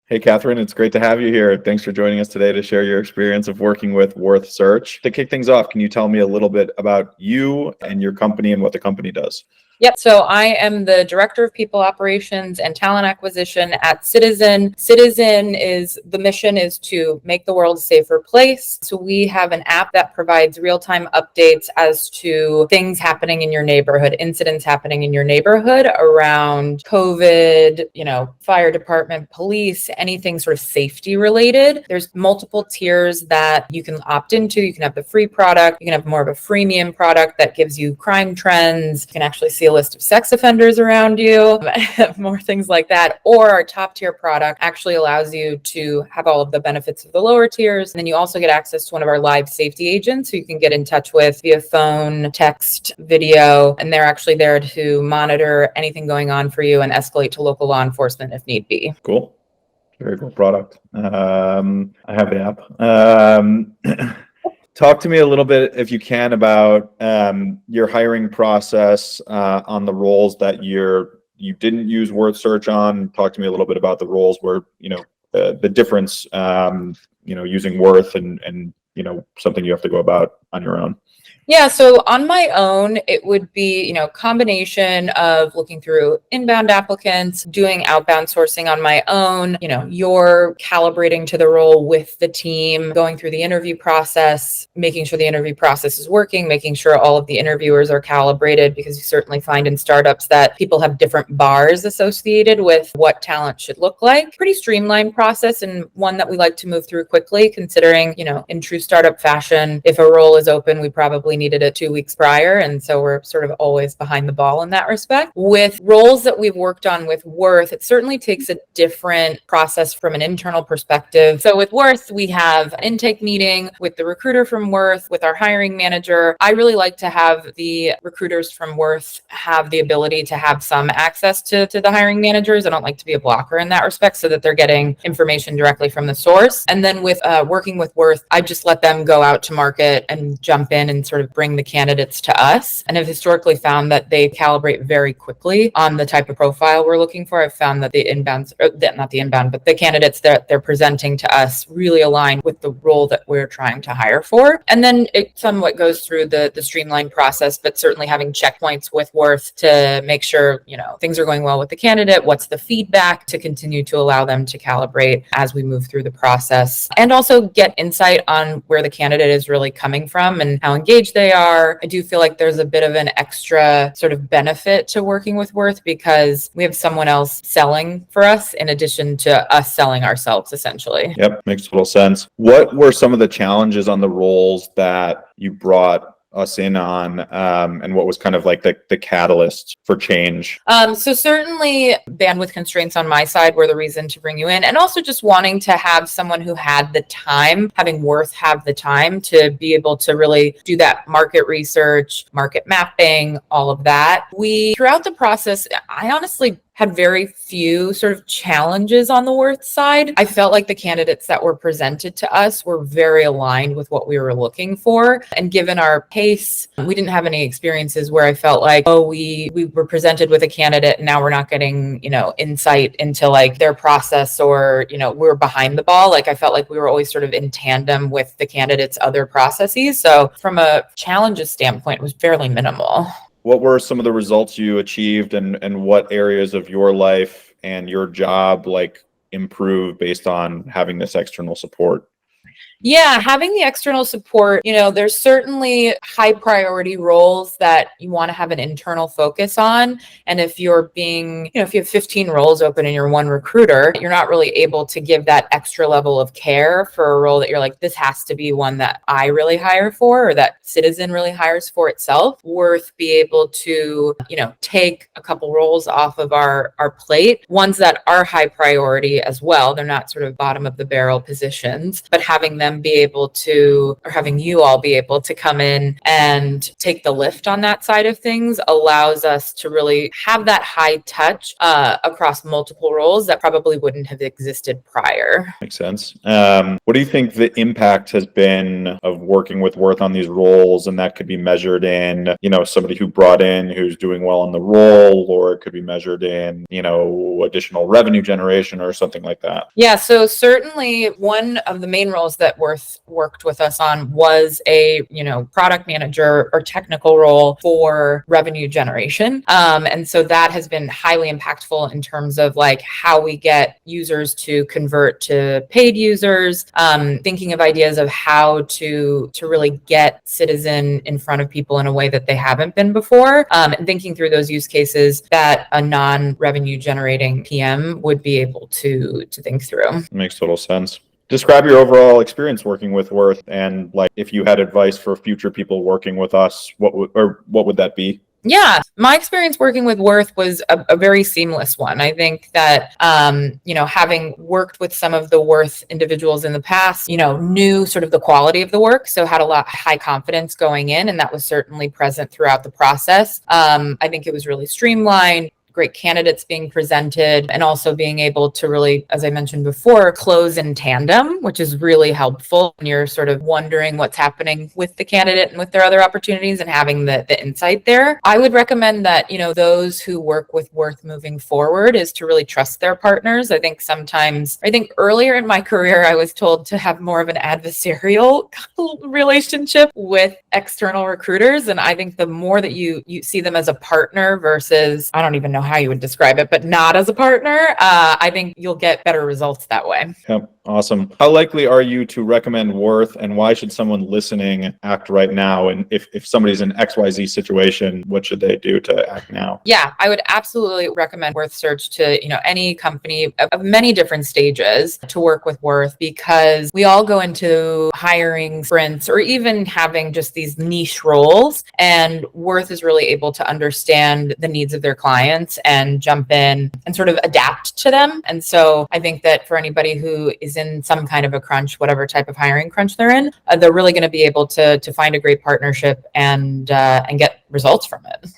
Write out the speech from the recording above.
Hey, Kathryn, it's great to have you here. Thanks for joining us today to share your experience of working with Worth Search. To kick things off, can you tell me a little bit about you and your company and what the company does? Yep. So I am the Director of People Operations and Talent Acquisition at Citizen. Citizen is the mission is to make the world a safer place. So we have an app that provides real-time updates as to things happening in your neighborhood, incidents happening in your neighborhood around COVID, fire department, police, anything sort of safety related. There's multiple tiers that you can opt into. You can have the free product. You can have more of a freemium product that gives you crime trends. You can actually see a list of sex offenders around you, more things like that. Or our top tier product actually allows you to have all of the benefits of the lower tiers. And then you also get access to one of our live safety agents who you can get in touch with via phone, text, video, and they're actually there to monitor anything going on for you and escalate to local law enforcement if need be. Cool. Very cool product. I have the app. Talk to me a little bit, if you can, about your hiring process on the roles that you didn't use Word Search on. Talk to me a little bit about the roles where the difference, using Worth and something you have to go about on your own. Yeah, so on my own, it would be, combination of looking through inbound applicants, doing outbound sourcing on my own, you're calibrating to the role with the team, going through the interview process, making sure the interview process is working, making sure all of the interviewers are calibrated, because you certainly find in startups that people have different bars associated with what talent should look like. Pretty streamlined process, and one that we like to move through quickly, considering, in true startup fashion, if a role is open, we probably needed it 2 weeks prior. And so we're sort of always behind the ball in that respect. With roles that we've worked on with Worth, it certainly takes a different process from an internal perspective. So with Worth, we have an intake meeting with the recruiter from Worth, with our hiring manager. I really like to have the recruiters from Worth have the ability to have some access to the hiring managers. I don't like to be a blocker in that respect, so that they're getting information directly from the source. And then with working with Worth, I just let them go out to market and jump in and sort of bring the candidates to us, and have historically found that they calibrate very quickly on the type of profile we're looking for. I've found that the inbounds, not the inbound, but the candidates that they're presenting to us really align with the role that we're trying to hire for. And then it somewhat goes through the streamlined process, but certainly having checkpoints with Worth to make sure, things are going well with the candidate. What's the feedback, to continue to allow them to calibrate as we move through the process, and also get insight on where the candidate is really coming from and how engaged they are. I do feel like there's a bit of an extra sort of benefit to working with Worth, because we have someone else selling for us in addition to us selling ourselves, essentially. Yep, makes total sense. What were some of the challenges on the roles that you brought us in on, and what was kind of like the catalyst for change? So certainly bandwidth constraints on my side were the reason to bring you in, and also just wanting to have someone who had the time, having Worth have the time to be able to really do that market research, market mapping, all of that. Throughout the process, I honestly had very few sort of challenges on the Worth side. I felt like the candidates that were presented to us were very aligned with what we were looking for. And given our pace, we didn't have any experiences where I felt like, we were presented with a candidate and now we're not getting, insight into like their process, or, we're behind the ball. Like I felt like we were always sort of in tandem with the candidates' other processes. So from a challenges standpoint, it was fairly minimal. What were some of the results you achieved, and what areas of your life and your job improved based on having this external support? Yeah, having the external support, there's certainly high priority roles that you want to have an internal focus on. And if you're if you have 15 roles open and you're one recruiter, you're not really able to give that extra level of care for a role that you're like, this has to be one that I really hire for, or that Citizen really hires for itself. Worth be able to, take a couple roles off of our plate, ones that are high priority as well. They're not sort of bottom of the barrel positions, but having them be able to, or having you all be able to come in and take the lift on that side of things allows us to really have that high touch across multiple roles that probably wouldn't have existed prior. Makes sense. What do you think the impact has been of working with Worth on these roles? And that could be measured in, somebody who brought in who's doing well on the role, or it could be measured in, additional revenue generation or something like that. Yeah, so certainly one of the main roles that Worth worked with us on was a, product manager or technical role for revenue generation. And so that has been highly impactful in terms of like how we get users to convert to paid users, thinking of ideas of how to really get Citizen in front of people in a way that they haven't been before, and thinking through those use cases that a non-revenue generating PM would be able to think through. Makes total sense. Describe your overall experience working with Worth, and like if you had advice for future people working with us, what would that be? Yeah, my experience working with Worth was a very seamless one. I think that, having worked with some of the Worth individuals in the past, knew sort of the quality of the work. So had a lot high confidence going in, and that was certainly present throughout the process. I think it was really streamlined. Great candidates being presented, and also being able to really, as I mentioned before, close in tandem, which is really helpful when you're sort of wondering what's happening with the candidate and with their other opportunities, and having the insight there. I would recommend that, those who work with Worth moving forward is to really trust their partners. I think earlier in my career, I was told to have more of an adversarial relationship with external recruiters. And I think the more that you see them as a partner versus, I don't even know how you would describe it, but not as a partner, I think you'll get better results that way. Yep. Awesome. How likely are you to recommend Worth, and why should someone listening act right now? And if somebody's in XYZ situation, what should they do to act now? Yeah, I would absolutely recommend Worth Search to, any company of many different stages to work with Worth, because we all go into hiring sprints or even having just these niche roles, and Worth is really able to understand the needs of their clients and jump in and sort of adapt to them. And so I think that for anybody who is in some kind of a crunch, whatever type of hiring crunch they're in, they're really going to be able to find a great partnership and get results from it.